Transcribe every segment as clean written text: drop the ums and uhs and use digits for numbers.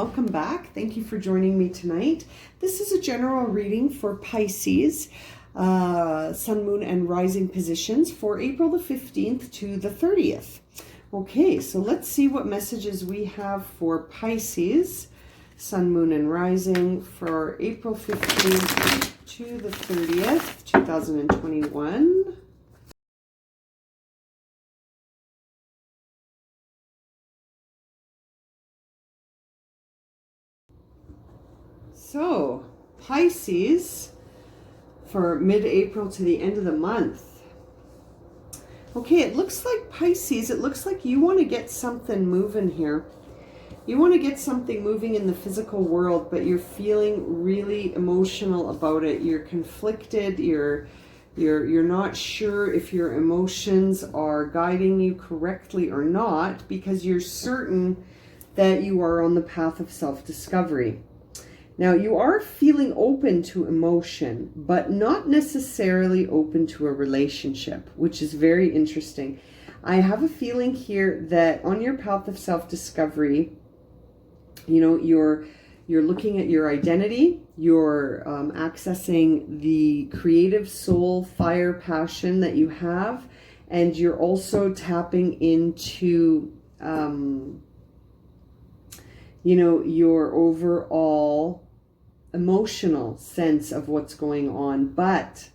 welcome back. Thank you for joining me tonight. This is a general reading for Pisces, Sun, Moon, and Rising positions for April the 15th to the 30th. Okay, so let's see what messages we have for Pisces, Sun, Moon, and Rising for April 15th to the 30th, 2021. So, Pisces for mid-April to the end of the month. Okay, it looks like Pisces, it looks like you want to get something moving here. You want to get something moving in the physical world, but you're feeling really emotional about it. You're conflicted, you're not sure if your emotions are guiding you correctly or not, because you're certain that you are on the path of self-discovery. Now, you are feeling open to emotion, but not necessarily open to a relationship, which is very interesting. I have a feeling here that on your path of self-discovery, you know, you're looking at your identity, you're accessing the creative soul, fire, passion that you have, and you're also tapping into, you know, your overall emotional sense of what's going on. But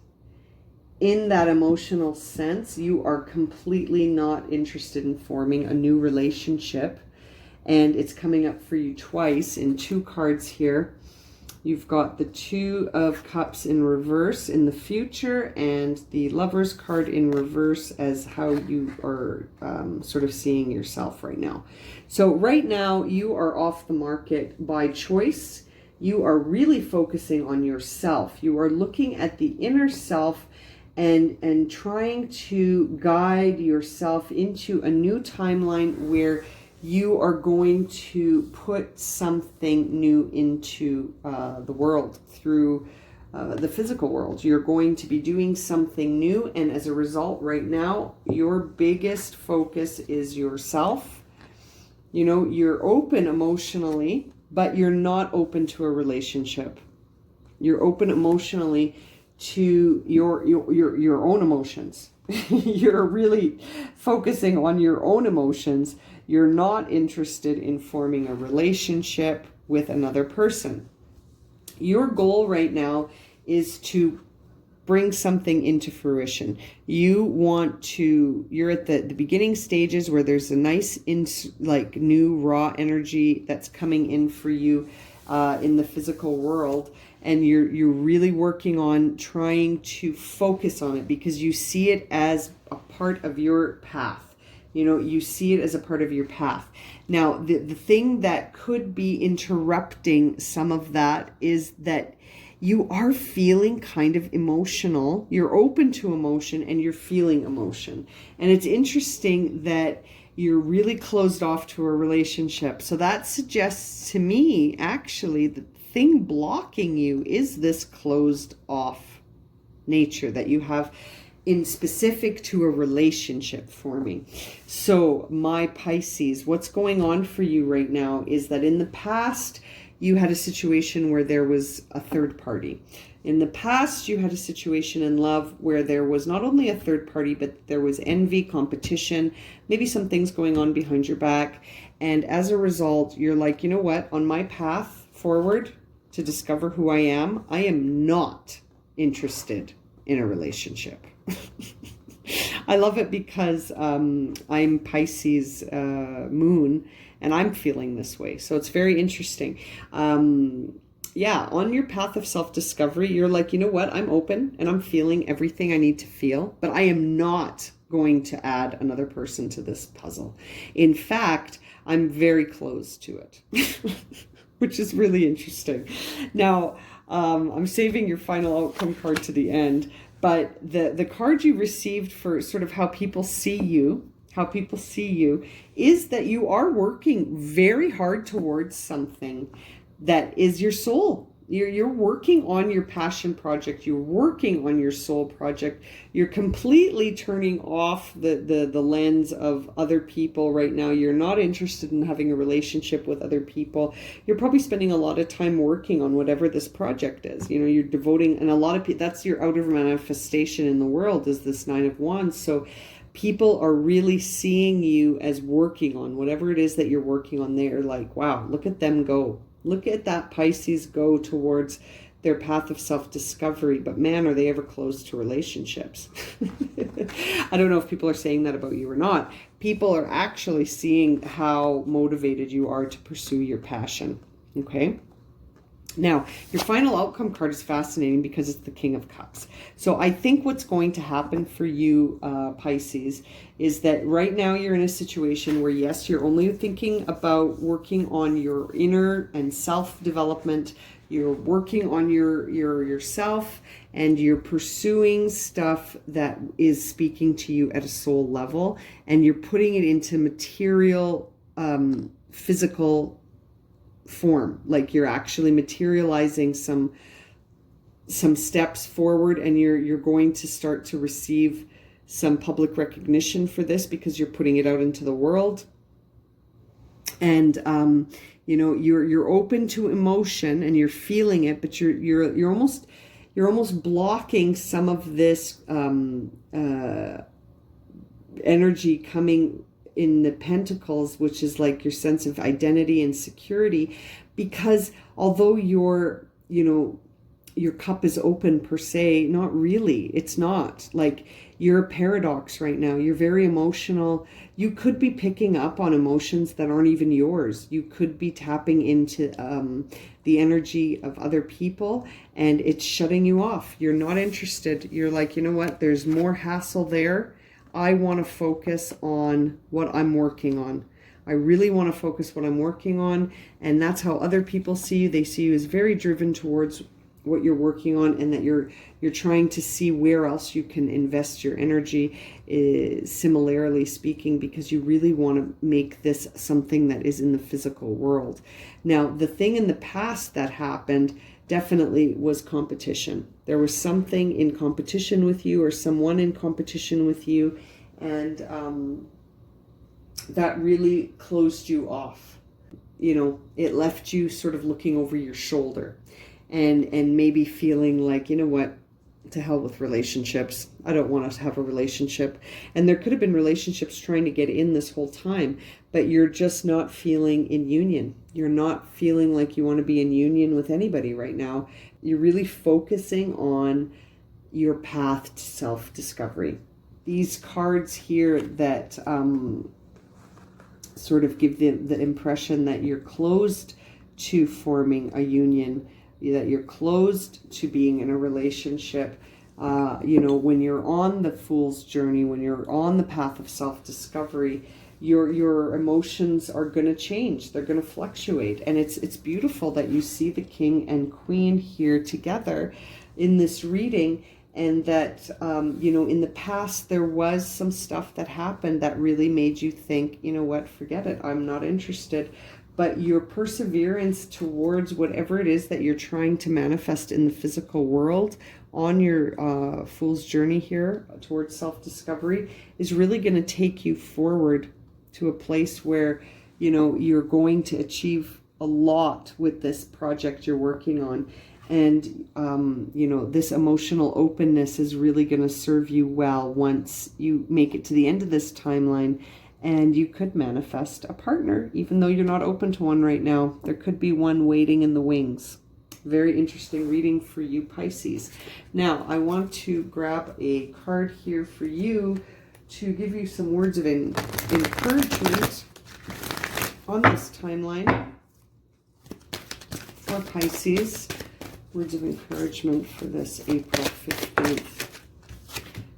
in that emotional sense, you are completely not interested in forming a new relationship. And it's coming up for you twice in two cards here. You've got the Two of Cups in reverse in the future, and the Lover's card in reverse as how you are sort of seeing yourself right now. So right now you are off the market by choice. You are really focusing on yourself. You are looking at the inner self and trying to guide yourself into a new timeline where you are going to put something new into the world through the physical world. You're going to be doing something new, and as a result right now, your biggest focus is yourself. You know, you're open emotionally, but you're not open to a relationship. You're open emotionally to your own emotions. You're really focusing on your own emotions. You're not interested in forming a relationship with another person. Your goal right now is to bring something into fruition. You're at the beginning stages where there's a nice, like new raw energy that's coming in for you in the physical world. And you're really working on trying to focus on it because you see it as a part of your path. You know, you see it as a part of your path. Now, the thing that could be interrupting some of that is that you are feeling kind of emotional. You're open to emotion and you're feeling emotion. And it's interesting that you're really closed off to a relationship. So that suggests to me, actually, the thing blocking you is this closed off nature that you have in specific to a relationship forming. So my Pisces, what's going on for you right now is that in the past, you had a situation where there was a third party. In the past, you had a situation in love where there was not only a third party, but there was envy, competition, maybe some things going on behind your back. And as a result, you're like, you know what? On my path forward to discover who I am not interested in a relationship. I love it because I'm Pisces moon, and I'm feeling this way. So it's very interesting. Yeah, on your path of self-discovery, you're like, you know what? I'm open and I'm feeling everything I need to feel, but I am not going to add another person to this puzzle. In fact, I'm very close to it, which is really interesting. Now, I'm saving your final outcome card to the end, but the card you received for sort of how people see you, is that you are working very hard towards something that is your soul You're working on your passion project. You're working on your soul project. You're completely turning off the lens of other people right now. You're not interested in having a relationship with other people. You're probably spending a lot of time working on whatever this project is. You know, you're devoting, and a lot of people, that's your outer manifestation in the world, is this Nine of Wands. So people are really seeing you as working on whatever it is that you're working on. They're like, wow, look at them go. Look at that Pisces go towards their path of self-discovery. But man, are they ever close to relationships. I don't know if people are saying that about you or not. People are actually seeing how motivated you are to pursue your passion. Okay? Now, your final outcome card is fascinating because it's the King of Cups. So I think what's going to happen for you, Pisces, is that right now you're in a situation where, yes, you're only thinking about working on your inner and self-development. You're working on yourself, and you're pursuing stuff that is speaking to you at a soul level, and you're putting it into material, physical form. Like you're actually materializing some steps forward, and you're going to start to receive some public recognition for this because you're putting it out into the world. And you know, you're open to emotion and you're feeling it, but you're almost blocking some of this energy coming in the Pentacles, which is like your sense of identity and security, because although your cup is open per se, not really. It's not. Like, you're a paradox right now. You're very emotional. You could be picking up on emotions that aren't even yours. You could be tapping into the energy of other people, and it's shutting you off. You're not interested. You're like, you know what? There's more hassle there. I want to focus on what I'm working on. I really want to focus what I'm working on. And that's how other people see you. They see you as very driven towards what you're working on, and that you're trying to see where else you can invest your energy, similarly speaking, because you really want to make this something that is in the physical world. Now, the thing in the past that happened definitely was competition. There was something in competition with you, or someone in competition with you, and that really closed you off. You know, it left you sort of looking over your shoulder, and maybe feeling like, you know what, to hell with relationships. I don't want to have a relationship. And there could have been relationships trying to get in this whole time, but you're just not feeling in union. You're not feeling like you want to be in union with anybody right now. You're really focusing on your path to self-discovery. These cards here that sort of give the impression that you're closed to forming a union, that you're closed to being in a relationship. You know, when you're on the Fool's journey, when you're on the path of self-discovery, your emotions are going to change. They're going to fluctuate. And it's beautiful that you see the King and Queen here together in this reading, and that, you know, in the past there was some stuff that happened that really made you think, you know what, forget it, I'm not interested. But your perseverance towards whatever it is that you're trying to manifest in the physical world on your Fool's journey here towards self-discovery is really going to take you forward to a place where, you know, you're going to achieve a lot with this project you're working on. And, you know, this emotional openness is really going to serve you well once you make it to the end of this timeline. And you could manifest a partner, even though you're not open to one right now. There could be one waiting in the wings. Very interesting reading for you, Pisces. Now, I want to grab a card here for you to give you some words of encouragement on this timeline for Pisces. Words of encouragement for this April 15th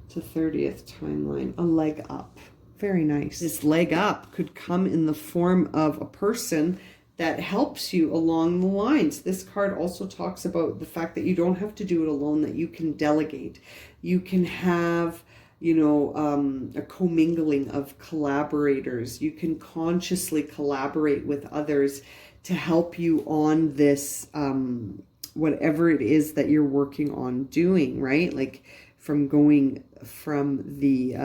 to 30th timeline. A leg up. Very nice. This leg up could come in the form of a person that helps you along the lines. This card also talks about the fact that you don't have to do it alone, that you can delegate. You can have, you know, a commingling of collaborators. You can consciously collaborate with others to help you on this whatever it is that you're working on doing, right? Like from going from the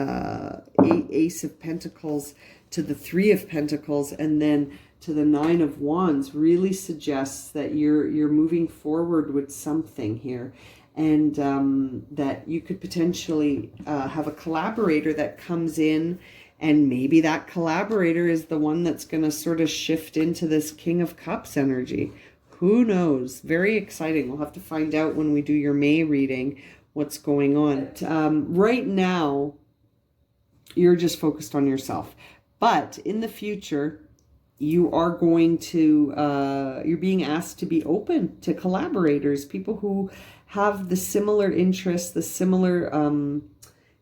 Ace of Pentacles to the Three of Pentacles and then to the Nine of Wands really suggests that you're moving forward with something here, and that you could potentially have a collaborator that comes in, and maybe that collaborator is the one that's going to sort of shift into this King of Cups energy. Who knows? Very exciting. We'll have to find out when we do your May reading what's going on. Right now, you're just focused on yourself. But in the future, you are going to, you're being asked to be open to collaborators, people who have the similar interests, the similar,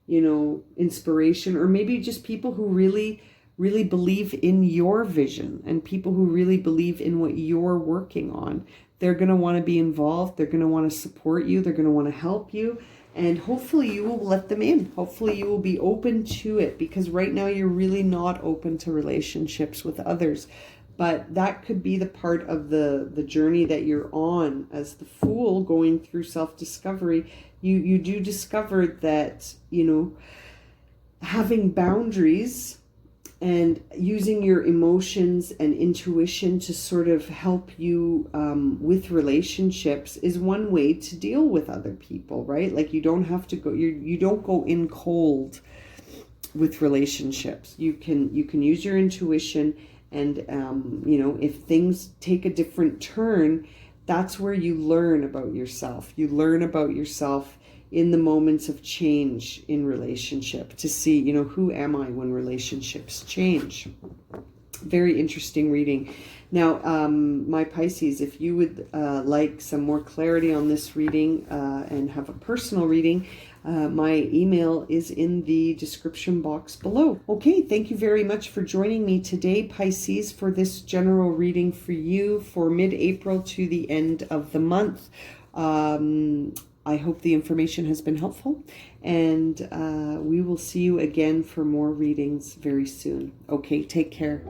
you know, inspiration, or maybe just people who really believe in your vision and people who really believe in what you're working on. They're going to want to be involved. They're going to want to support you. They're going to want to help you. And hopefully you will let them in. Hopefully you will be open to it, because right now you're really not open to relationships with others. But that could be the part of the journey that you're on as the Fool, going through self-discovery. You do discover that, you know, having boundaries and using your emotions and intuition to sort of help you with relationships is one way to deal with other people, right? Like you don't have to go, you don't go in cold with relationships. You can use your intuition, and you know, if things take a different turn, that's where you learn about yourself. You learn about yourself in the moments of change in relationship, to see, you know, who am I when relationships change. Very interesting reading. Now, my Pisces, if you would like some more clarity on this reading and have a personal reading, my email is in the description box below. Okay, thank you very much for joining me today, Pisces, for this general reading for you for mid-April to the end of the month. I hope the information has been helpful, and we will see you again for more readings very soon. Okay, take care.